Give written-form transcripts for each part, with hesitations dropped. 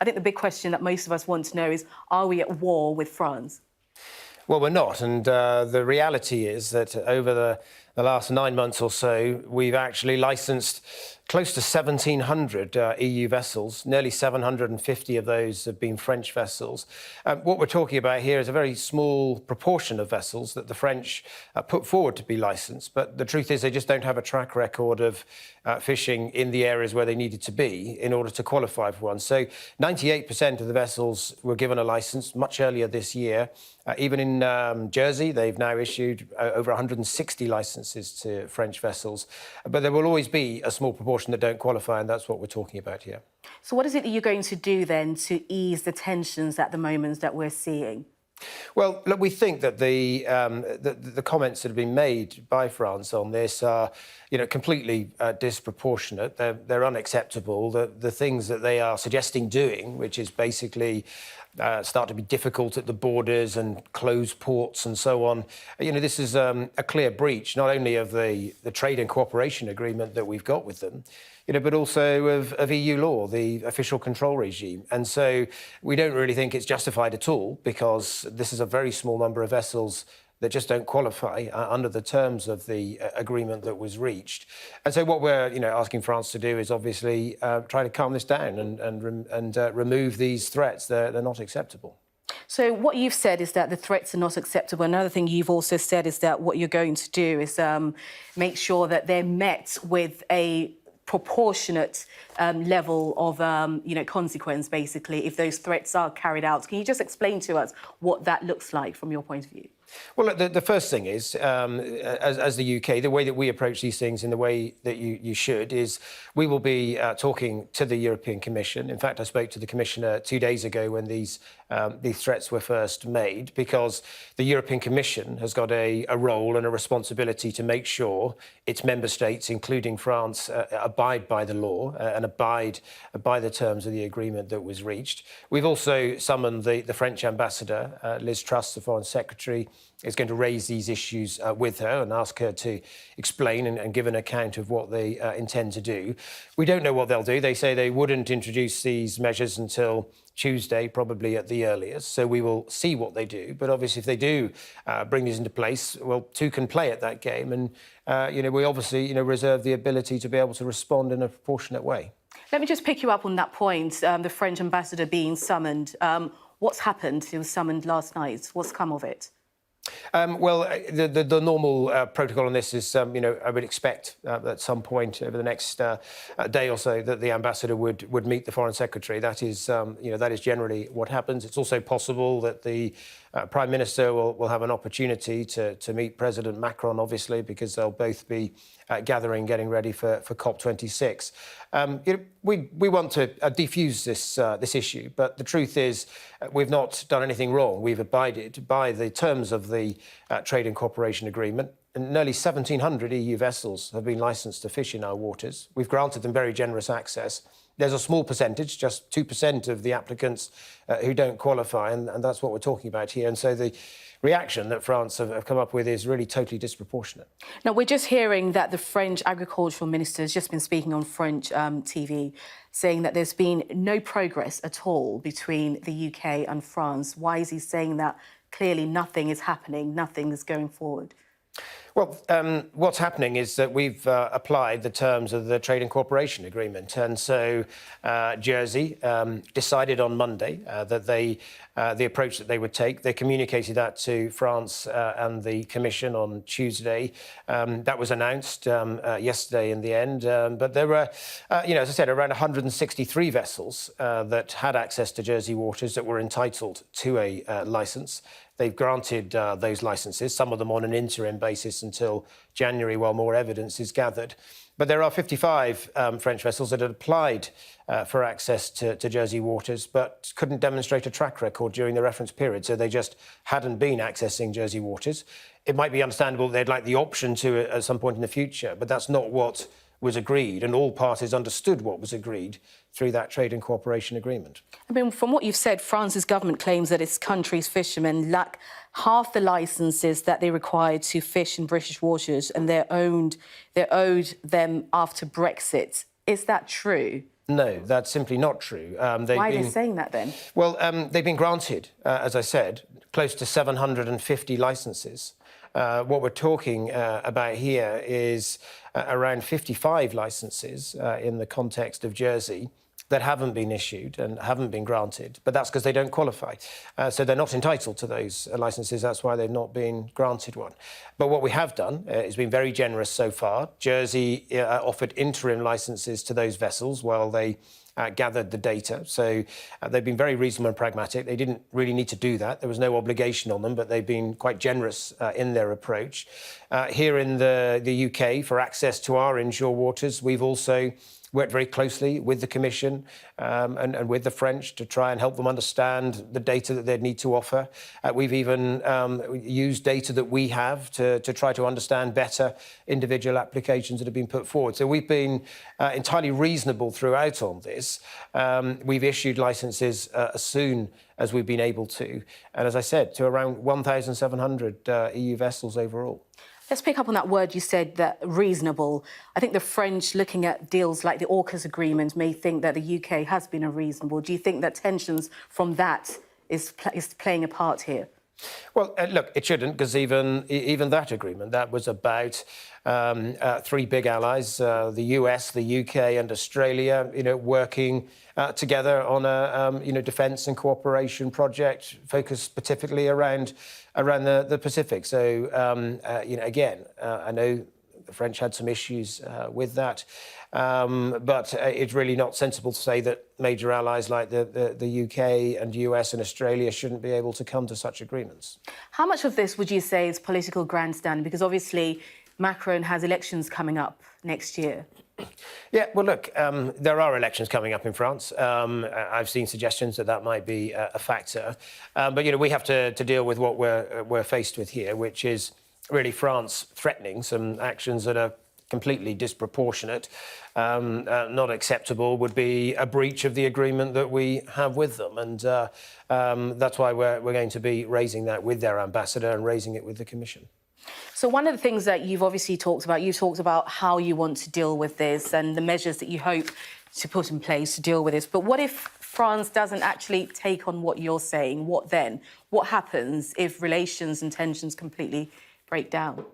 I think the big question that most of us want to know is, are we at war with France? Well, we're not. And the reality is that over the last 9 months or so, we've actually licensed close to 1,700 EU vessels. Nearly 750 of those have been French vessels. What we're talking about here is a very small proportion of vessels that the French put forward to be licensed. But the truth is they just don't have a track record of fishing in the areas where they needed to be in order to qualify for one. So 98% of the vessels were given a license much earlier this year. Even in Jersey, they've now issued over 160 licenses to French vessels. But there will always be a small proportion that don't qualify, and that's what we're talking about here. So what is it that you're going to do then to ease the tensions at the moment that we're seeing? Well, look, we think that the comments that have been made by France on this are, completely disproportionate. They're unacceptable. The things that they are suggesting doing, which is basically start to be difficult at the borders and close ports and so on. This is a clear breach, not only of the trade and cooperation agreement that we've got with them, but also of EU law, the official control regime. And so we don't really think it's justified at all, because this is a very small number of vessels that just don't qualify under the terms of the agreement that was reached. And so what we're asking France to do is obviously try to calm this down and remove these threats. They're not acceptable. So what you've said is that the threats are not acceptable. Another thing you've also said is that what you're going to do is make sure that they're met with a proportionate level of, consequence, basically, if those threats are carried out. Can you just explain to us what that looks like from your point of view? Well, the first thing is, as the UK, the way that we approach these things in the way that you should is we will be talking to the European Commission. In fact, I spoke to the Commissioner 2 days ago when these threats were first made, because the European Commission has got a role and a responsibility to make sure its member states, including France, abide by the law and abide by the terms of the agreement that was reached. We've also summoned the French ambassador, Liz Truss, the Foreign Secretary, is going to raise these issues with her and ask her to explain and give an account of what they intend to do. We don't know what they'll do. They say they wouldn't introduce these measures until Tuesday, probably at the earliest. So we will see what they do. But obviously, if they do bring these into place, well, two can play at that game. And, we obviously, reserve the ability to be able to respond in a proportionate way. Let me just pick you up on that point, the French ambassador being summoned. What's happened? He was summoned last night. What's come of it? Well, the normal protocol on this is, I would expect at some point over the next day or so that the ambassador would meet the Foreign Secretary. That is, that is generally what happens. It's also possible that the Prime Minister will have an opportunity to meet President Macron, obviously, because they'll both be getting ready for COP26. We want to defuse this issue, but the truth is we've not done anything wrong. We've abided by the terms of the Trade and Cooperation Agreement. And nearly 1,700 EU vessels have been licensed to fish in our waters. We've granted them very generous access. There's a small percentage, just 2% of the applicants who don't qualify, and that's what we're talking about here. And so the reaction that France have come up with is really totally disproportionate. Now, we're just hearing that the French agricultural minister has just been speaking on French TV, saying that there's been no progress at all between the UK and France. Why is he saying that? Clearly nothing is happening, nothing is going forward. Well, what's happening is that we've applied the terms of the Trade and Cooperation Agreement. And so Jersey decided on Monday that the approach that they would take. They communicated that to France and the Commission on Tuesday. That was announced yesterday in the end. But there were, as I said, around 163 vessels that had access to Jersey waters that were entitled to a licence. They've granted those licences, some of them on an interim basis until January, while more evidence is gathered. But there are 55 French vessels that had applied for access to Jersey waters, but couldn't demonstrate a track record during the reference period, so they just hadn't been accessing Jersey waters. It might be understandable they'd like the option to at some point in the future, but that's not what was agreed, and all parties understood what was agreed through that Trade and Cooperation Agreement. I mean, from what you've said, France's government claims that its country's fishermen lack half the licences that they require to fish in British waters, and they're owed them after Brexit. Is that true? No, that's simply not true. Why are they saying that then? Well, they've been granted, as I said, close to 750 licences. What we're talking about here is around 55 licences in the context of Jersey that haven't been issued and haven't been granted, but that's because they don't qualify. So they're not entitled to those licences. That's why they've not been granted one. But what we have done is been very generous so far. Jersey offered interim licences to those vessels while they gathered the data. So they've been very reasonable and pragmatic. They didn't really need to do that. There was no obligation on them, but they've been quite generous in their approach. Here in the UK, for access to our inshore waters, we've also worked very closely with the Commission and with the French to try and help them understand the data that they'd need to offer. We've even used data that we have to try to understand better individual applications that have been put forward. So we've been entirely reasonable throughout on this. We've issued licences as soon as we've been able to. And as I said, to around 1,700 EU vessels overall. Let's pick up on that word you said, that reasonable. I think the French, looking at deals like the AUKUS agreement, may think that the UK has been unreasonable. Do you think that tensions from that is playing a part here? Well, look, it shouldn't, because even that agreement, that was about three big allies, the US, the UK and Australia, working together on a, defence and cooperation project focused specifically around the Pacific. So, again, I know the French had some issues with that, but it's really not sensible to say that major allies like the UK and US and Australia shouldn't be able to come to such agreements. How much of this would you say is political grandstand? Because obviously Macron has elections coming up next year. Yeah, well, look, there are elections coming up in France. I've seen suggestions that might be a factor. But, we have to deal with what we're faced with here, which is really France threatening some actions that are completely disproportionate, not acceptable, would be a breach of the agreement that we have with them. And that's why we're going to be raising that with their ambassador and raising it with the Commission. So one of the things that you've obviously talked about how you want to deal with this and the measures that you hope to put in place to deal with this. But what if France doesn't actually take on what you're saying? What then? What happens if relations and tensions completely break down?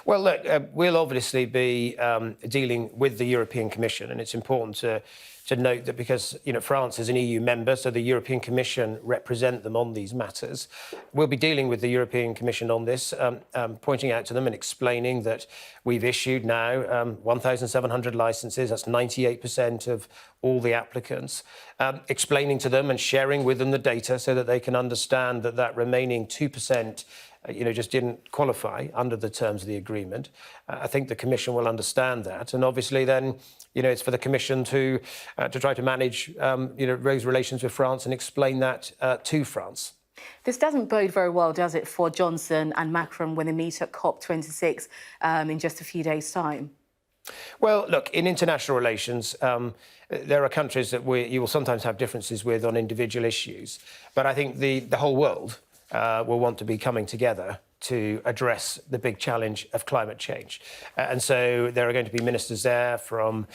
Well, look, we'll obviously be dealing with the European Commission, and it's important to note that because France is an EU member, so the European Commission represent them on these matters. We'll be dealing with the European Commission on this, pointing out to them and explaining that we've issued now 1,700 licences. That's 98% of all the applicants. Explaining to them and sharing with them the data so that they can understand that remaining 2%. Just didn't qualify under the terms of the agreement. I think the Commission will understand that, and obviously then, it's for the Commission to try to manage, those relations with France and explain that to France. This doesn't bode very well, does it, for Johnson and Macron when they meet at COP26 in just a few days' time? Well, look, in international relations, there are countries that you will sometimes have differences with on individual issues, but I think the whole world will want to be coming together to address the big challenge of climate change. And so there are going to be ministers there from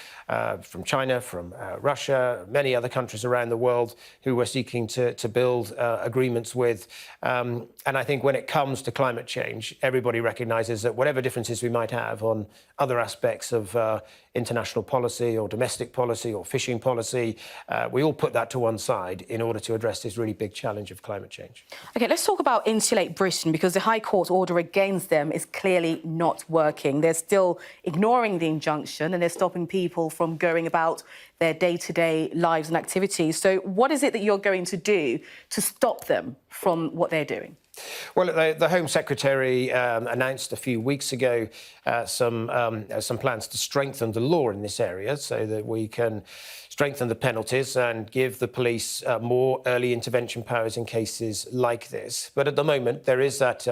China, from Russia, many other countries around the world who we're seeking to build agreements with. And I think when it comes to climate change, everybody recognises that whatever differences we might have on other aspects of international policy or domestic policy or fishing policy, we all put that to one side in order to address this really big challenge of climate change. OK, let's talk about Insulate Britain, because the High Court order against them is clearly not working. They're still ignoring the injunction and they're stopping people from going about their day-to-day lives and activities. So what is it that you're going to do to stop them from what they're doing? Well, the Home Secretary announced a few weeks ago some plans to strengthen the law in this area so that we can strengthen the penalties and give the police more early intervention powers in cases like this. But at the moment, there is that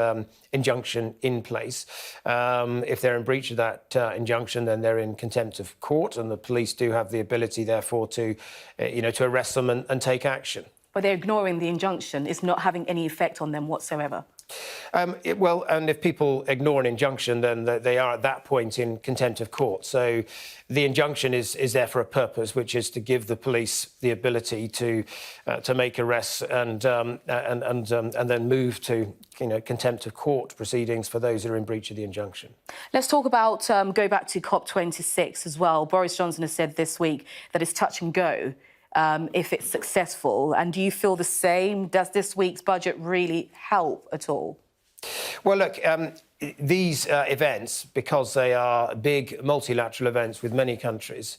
injunction in place. If they're in breach of that injunction, then they're in contempt of court, and the police do have the ability, therefore, to arrest them and take action. But they're ignoring the injunction. It's not having any effect on them whatsoever. Well, and if people ignore an injunction, then they are at that point in contempt of court. So the injunction is there for a purpose, which is to give the police the ability to make arrests and then move to contempt of court proceedings for those who are in breach of the injunction. Let's talk about go back to COP26 as well. Boris Johnson has said this week that it's touch and go. If it's successful. And do you feel the same? Does this week's budget really help at all? Well, look, these events, because they are big multilateral events with many countries,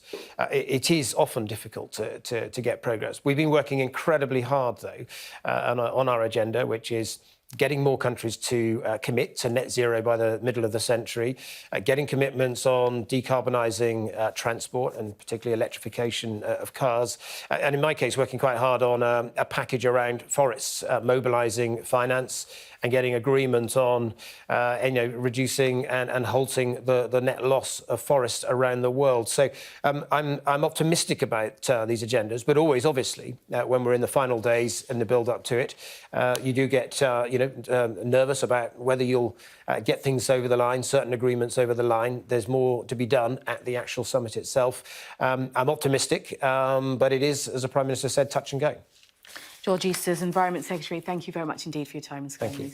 it is often difficult to get progress. We've been working incredibly hard, though, on our agenda, which is getting more countries to commit to net zero by the middle of the century, getting commitments on decarbonising transport and particularly electrification of cars, and in my case, working quite hard on a package around forests, mobilising finance and getting agreement on reducing and halting the net loss of forests around the world. So I'm optimistic about these agendas, but always, obviously, when we're in the final days and the build-up to it, you do get nervous about whether you'll get things over the line, certain agreements over the line. There's more to be done at the actual summit itself. I'm optimistic, but it is, as the Prime Minister said, touch and go. George Eustice, Environment Secretary, thank you very much indeed for your time and Thank you.